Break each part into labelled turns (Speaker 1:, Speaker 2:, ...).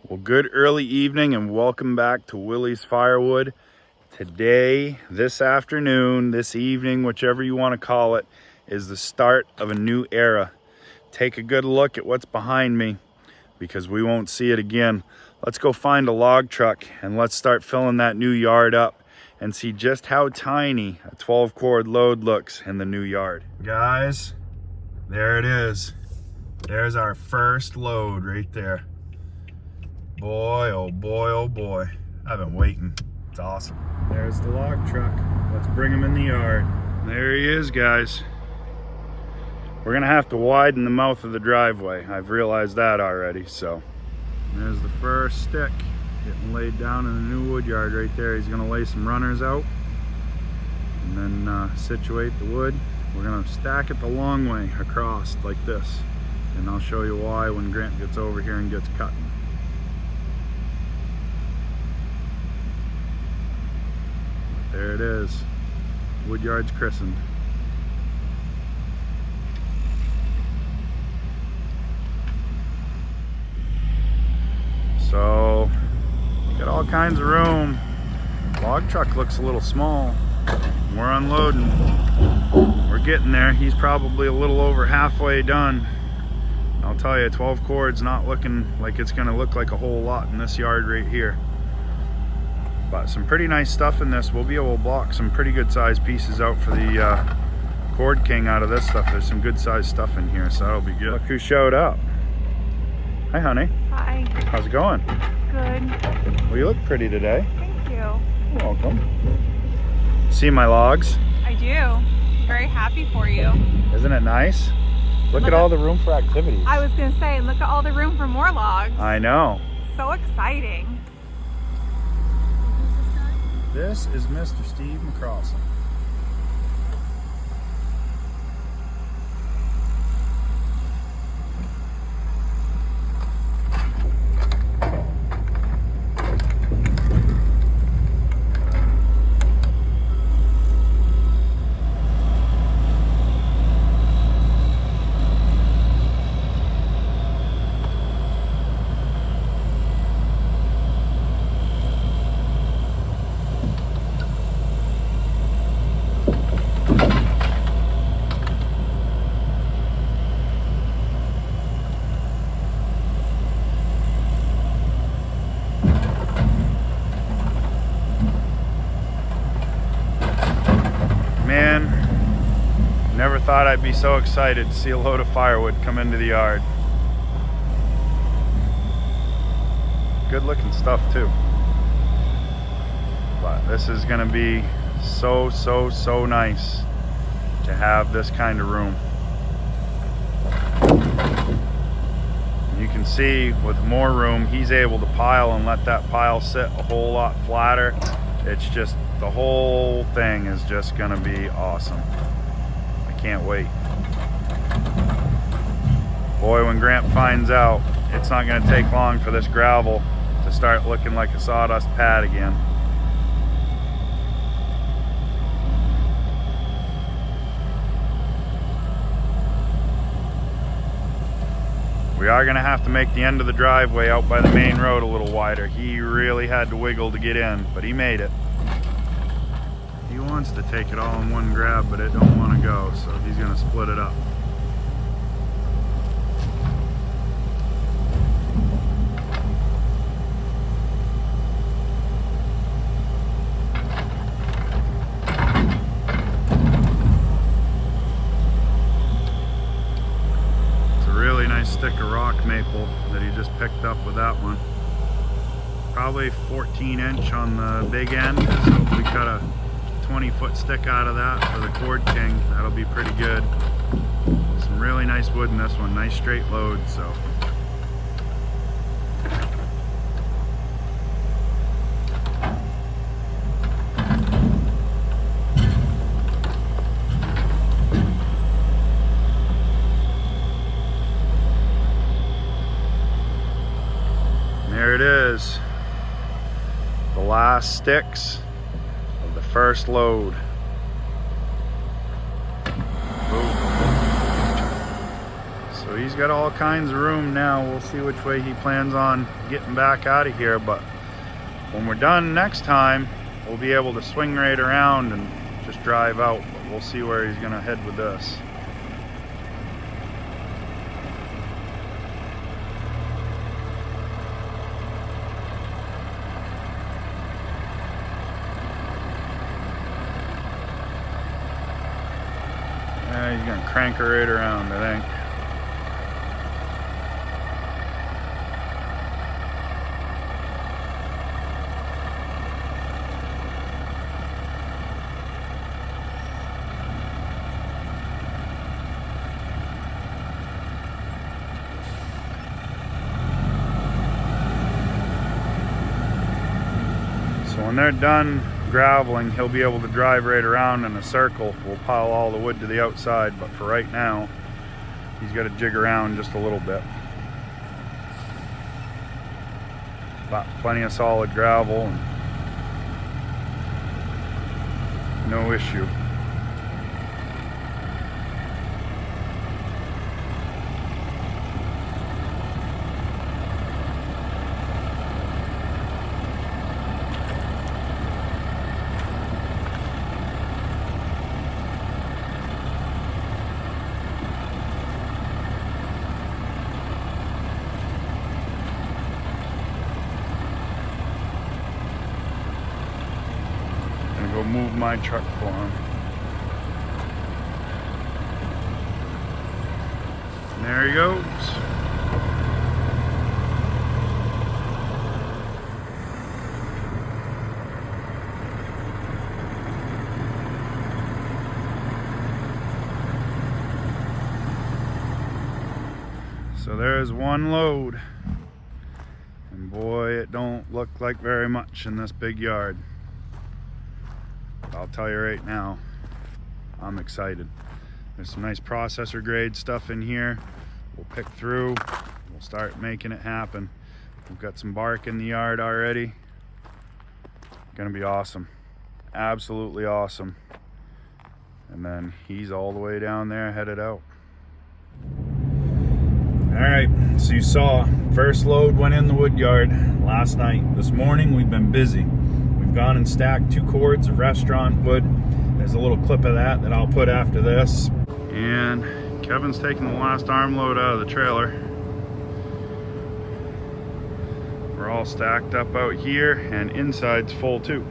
Speaker 1: Well, good early evening and welcome back to Willey's Firewood. Today, this afternoon, this evening, whichever you want to call it, is the start of a new era. Take a good look at what's behind me because we won't see it again. Let's go find a log truck and let's start filling that new yard up and see just how tiny a 12-cord load looks in the new yard. Guys, there it is. There's our first load right there. Boy, oh boy, oh boy. I've been waiting. It's awesome. There's the log truck. Let's bring him in the yard. There he is, guys. We're gonna have to widen the mouth of the driveway. I've realized that already, so. There's the first stick getting laid down in the new wood yard right there. He's gonna lay some runners out and then situate the wood. We're gonna stack it the long way across like this. And I'll show you why when Grant gets over here and gets cutting. There it is. Woodyard's christened. So, got all kinds of room. Log truck looks a little small. We're unloading. We're getting there. He's probably a little over halfway done. I'll tell you, 12 cord's not looking like it's gonna look like a whole lot in this yard right here. But some pretty nice stuff in this. We'll be able to block some pretty good sized pieces out for the cord king out of this stuff. There's some good sized stuff in here, so that'll be good. Look who showed up. Hi, honey.
Speaker 2: Hi.
Speaker 1: How's it going?
Speaker 2: Good.
Speaker 1: Well, you look pretty today.
Speaker 2: Thank you.
Speaker 1: You're welcome. See my logs?
Speaker 2: I do. Very happy for you.
Speaker 1: Isn't it nice? Look at all the room for activities.
Speaker 2: I was going to say, look at all the room for more logs.
Speaker 1: I know.
Speaker 2: So exciting.
Speaker 1: This is Mr. Steve McCrossin. Man, never thought I'd be so excited to see a load of firewood come into the yard. Good looking stuff too. But this is gonna be so nice to have this kind of room. You can see with more room, he's able to pile and let that pile sit a whole lot flatter. It's just, the whole thing is just gonna be awesome. I can't wait. Boy, when Grant finds out, it's not gonna take long for this gravel to start looking like a sawdust pad again. We are gonna have to make the end of the driveway out by the main road a little wider. He really had to wiggle to get in, but he made it. He wants to take it all in one grab, but it don't want to go, so he's gonna split it up. Stick of rock maple that he just picked up with that one. Probably 14-inch on the big end, so if we cut a 20-foot stick out of that for the cord king, that'll be pretty good. Some really nice wood in this one, nice straight load, so. There it is, the last sticks of the first load. Boom. So So he's got all kinds of room now. We'll see which way he plans on getting back out of here, but when we're done next time, we'll be able to swing right around and just drive out, but we'll see where he's gonna head with this. He's gonna crank her right around, I think. So when they're done graveling, he'll be able to drive right around in a circle. We'll pile all the wood to the outside, but for right now, he's got to jig around just a little bit. But plenty of solid gravel and no issue. Go move my truck for him. And there he goes. So there's one load. And boy, it don't look like very much in this big yard. I'll tell you right now, I'm excited. There's some nice processor grade stuff in here. We'll pick through, we'll start making it happen. We've got some bark in the yard already. Gonna be awesome, absolutely awesome. And then he's all the way down there headed out. All right, so you saw first load went in the wood yard last night. This morning we've been busy. Gone and stacked 2 cords of restaurant wood. There's a little clip of that I'll put after this. And Kevin's taking the last arm load out of the trailer. We're all stacked up out here, and inside's full too.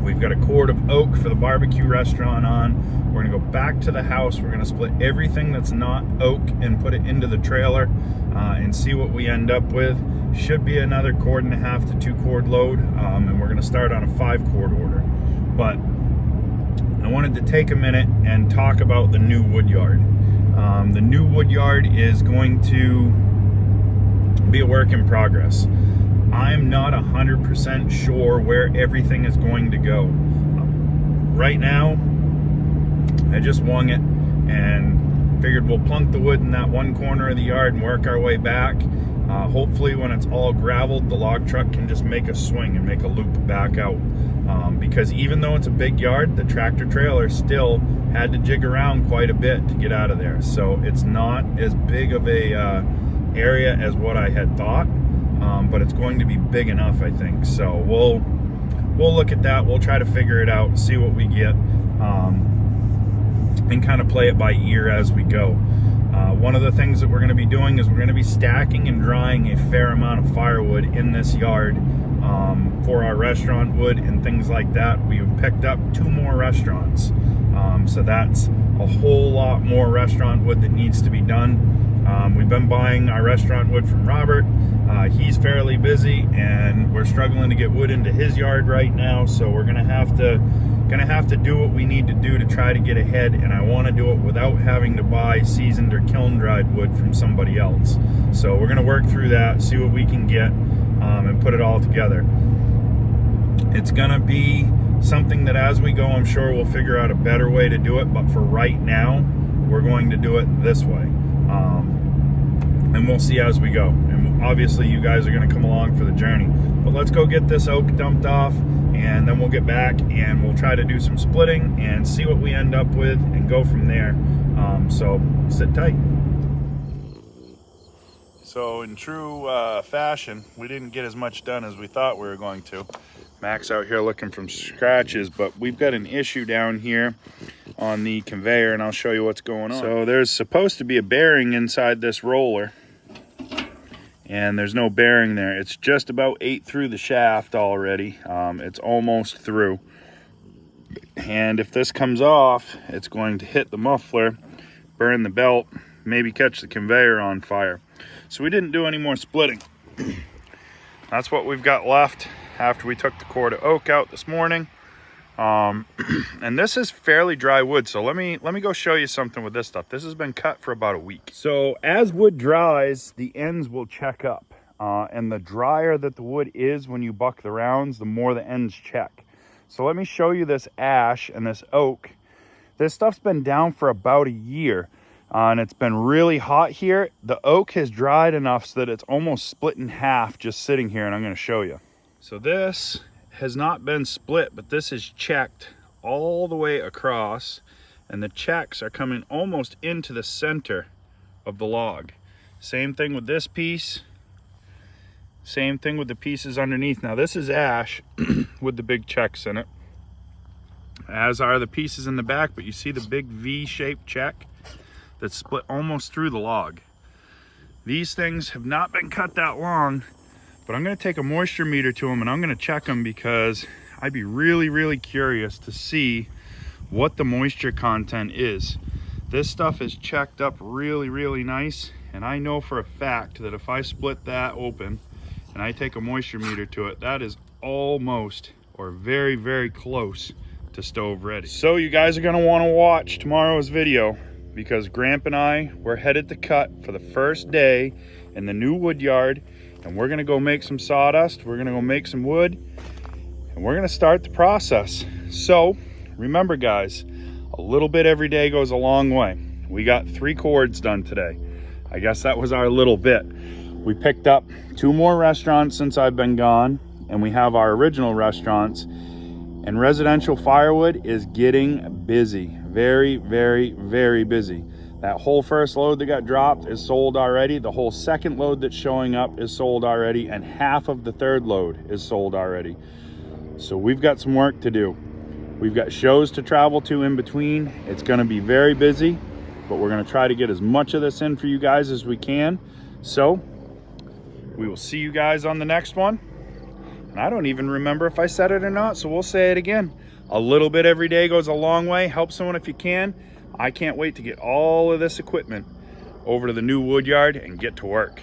Speaker 1: We've got a cord of oak for the barbecue restaurant on. We're gonna go back to the house. We're gonna split everything that's not oak and put it into the trailer and see what we end up with. Should be another 1.5 to 2 cord load, and we're gonna start on a 5 cord order. But I wanted to take a minute and talk about the new wood yard. The new wood yard is going to be a work in progress. I'm not 100% sure where everything is going to go. Right now, I just wung it and figured we'll plunk the wood in that one corner of the yard and work our way back. Hopefully when it's all graveled, the log truck can just make a swing and make a loop back out. Because even though it's a big yard, the tractor trailer still had to jig around quite a bit to get out of there. So it's not as big of a area as what I had thought, but it's going to be big enough, I think. So we'll look at that. We'll try to figure it out, see what we get, and kind of play it by ear as we go. One of the things that we're going to be doing is we're going to be stacking and drying a fair amount of firewood in this yard for our restaurant wood and things like that. We've picked up 2 more restaurants, so that's a whole lot more restaurant wood that needs to be done. We've been buying our restaurant wood from Robert. He's fairly busy, and we're struggling to get wood into his yard right now, so we're gonna have to do what we need to do to try to get ahead, and I want to do it without having to buy seasoned or kiln dried wood from somebody else. So we're gonna work through that, see what we can get, and put it all together. It's gonna be something that as we go, I'm sure we'll figure out a better way to do it, but for right now, we're going to do it this way. And we'll see as we go. And obviously you guys are gonna come along for the journey. But let's go get this oak dumped off, and then we'll get back and we'll try to do some splitting and see what we end up with and go from there. So sit tight. So in true fashion, we didn't get as much done as we thought we were going to. Mac's out here looking for scratches, but we've got an issue down here on the conveyor, and I'll show you what's going on. So there's supposed to be a bearing inside this roller, and there's no bearing there. It's just about ate through the shaft already. It's almost through. And if this comes off, it's going to hit the muffler, burn the belt, maybe catch the conveyor on fire. So we didn't do any more splitting. That's what we've got left after we took the cord of oak out this morning. And this is fairly dry wood, so let me go show you something with this stuff. This has been cut for about a week. So as wood dries, the ends will check up, and the drier that the wood is when you buck the rounds, the more the ends check. So let me show you this ash and this oak. This stuff's been down for about a year, and it's been really hot here. The oak has dried enough so that it's almost split in half just sitting here, and I'm going to show you. So this has not been split, but this is checked all the way across, and the checks are coming almost into the center of the log. Same thing with this piece. Same thing with the pieces underneath. Now this is ash with the big checks in it, as are the pieces in the back, but you see the big V-shaped check that's split almost through the log. These things have not been cut that long, but I'm going to take a moisture meter to them and I'm going to check them, because I'd be really curious to see what the moisture content is. This stuff is checked up really nice, and I know for a fact that if I split that open and I take a moisture meter to it, that is almost or very close to stove ready. So you guys are going to want to watch tomorrow's video, because Gramp and I, we're headed to cut for the first day in the new wood yard, and we're going to go make some sawdust, we're going to go make some wood, and we're going to start the process. So remember guys, a little bit every day goes a long way. We got 3 cords done today. I guess that was our little bit. We picked up 2 more restaurants since I've been gone, and we have our original restaurants. And residential firewood is getting busy. Very busy. That whole first load that got dropped is sold already. The whole second load that's showing up is sold already, and half of the third load is sold already. So we've got some work to do. We've got shows to travel to in between. It's going to be very busy, but we're going to try to get as much of this in for you guys as we can. So we will see you guys on the next one. And I don't even remember if I said it or not, so we'll say it again. A little bit every day goes a long way. Help someone if you can. I can't wait to get all of this equipment over to the new wood yard and get to work.